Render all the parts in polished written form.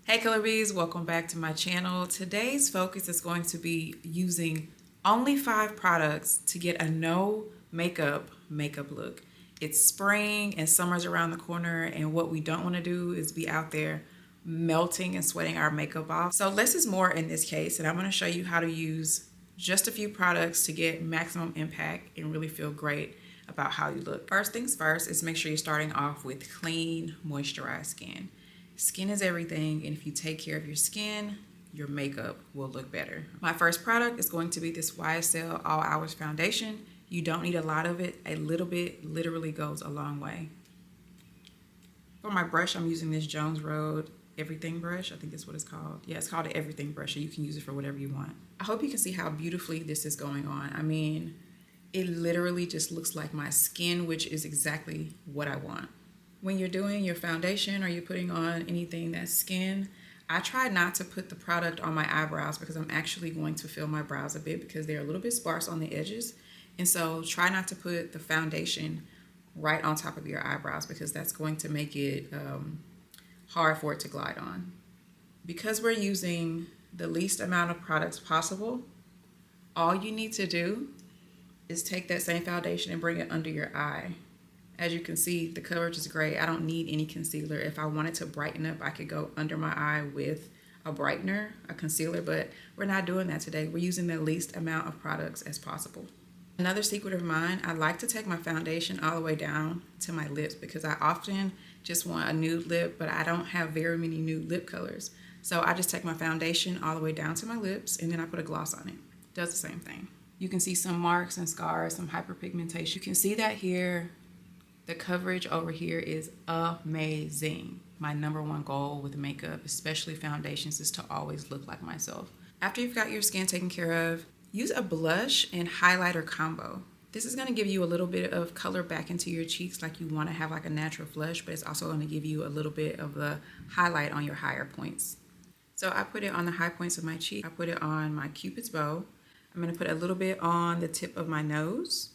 Hey Color Bees, welcome back to my channel. Today's focus is going to be using only 5 products to get a no makeup look. It's spring and summer's around the corner, and what we don't want to do is be out there melting and sweating our makeup off. So less is more in this case, and I'm going to show you how to use just a few products to get maximum impact and really feel great about how you look. First things first is make sure you're starting off with clean, moisturized skin. Skin is everything, and if you take care of your skin, your makeup will look better. My first product is going to be this YSL All Hours Foundation. You don't need a lot of it. A little bit literally goes a long way. For my brush, I'm using this Jones Road Everything brush. I think that's what it's called. Yeah, it's called an Everything brush, so you can use it for whatever you want. I hope you can see how beautifully this is going on. I mean, it literally just looks like my skin, which is exactly what I want. When you're doing your foundation or you're putting on anything that's skin, I try not to put the product on my eyebrows because I'm actually going to fill my brows a bit because they're a little bit sparse on the edges. And so try not to put the foundation right on top of your eyebrows because that's going to make it hard for it to glide on. Because we're using the least amount of products possible, all you need to do is take that same foundation and bring it under your eye. As you can see, the coverage is great. I don't need any concealer. If I wanted to brighten up, I could go under my eye with a brightener, a concealer, but we're not doing that today. We're using the least amount of products as possible. Another secret of mine, I like to take my foundation all the way down to my lips because I often just want a nude lip, but I don't have very many nude lip colors. So I just take my foundation all the way down to my lips and then I put a gloss on it. Does the same thing. You can see some marks and scars, some hyperpigmentation. You can see that here. The coverage over here is amazing. My #1 goal with makeup, especially foundations, is to always look like myself. After you've got your skin taken care of, use a blush and highlighter combo. This is gonna give you a little bit of color back into your cheeks like you wanna have like a natural flush, but it's also gonna give you a little bit of the highlight on your higher points. So I put it on the high points of my cheek. I put it on my Cupid's bow. I'm gonna put a little bit on the tip of my nose,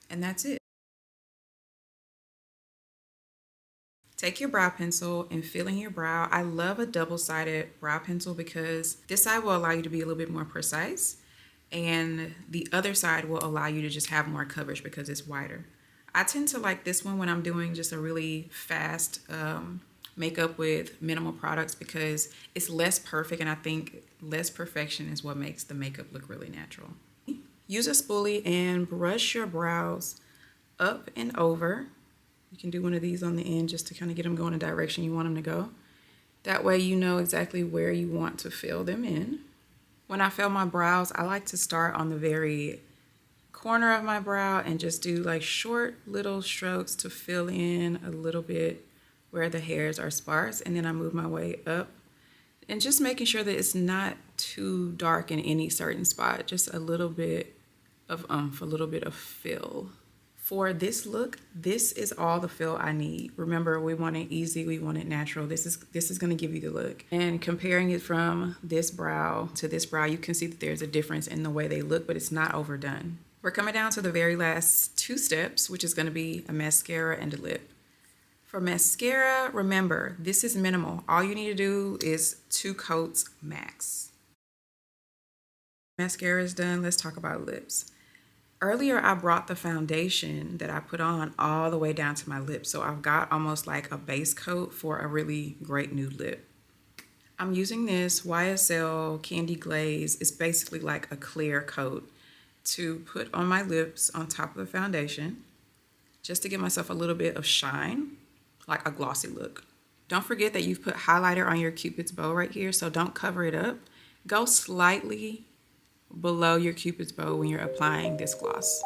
and that's it. Take your brow pencil and fill in your brow. I love a double-sided brow pencil because this side will allow you to be a little bit more precise and the other side will allow you to just have more coverage because it's wider. I tend to like this one when I'm doing just a really fast makeup with minimal products because it's less perfect, and I think less perfection is what makes the makeup look really natural. Use a spoolie and brush your brows up and over. You can do one of these on the end just to kind of get them going in the direction you want them to go. That way you know exactly where you want to fill them in. When I fill my brows, I like to start on the very corner of my brow and just do like short little strokes to fill in a little bit where the hairs are sparse, and then I move my way up and just making sure that it's not too dark in any certain spot, just a little bit of a little bit of fill. For this look, this is all the fill I need. Remember, we want it easy, we want it natural. This is gonna give you the look. And comparing it from this brow to this brow, you can see that there's a difference in the way they look, but it's not overdone. We're coming down to the very last 2 steps, which is gonna be a mascara and a lip. For mascara, remember, this is minimal. All you need to do is 2 coats max. Mascara is done, let's talk about lips. Earlier, I brought the foundation that I put on all the way down to my lips, so I've got almost like a base coat for a really great nude lip. I'm using this YSL Candy Glaze. It's basically like a clear coat to put on my lips on top of the foundation, just to give myself a little bit of shine, like a glossy look. Don't forget that you've put highlighter on your Cupid's bow right here, so don't cover it up. Go slightly below your Cupid's bow when you're applying this gloss.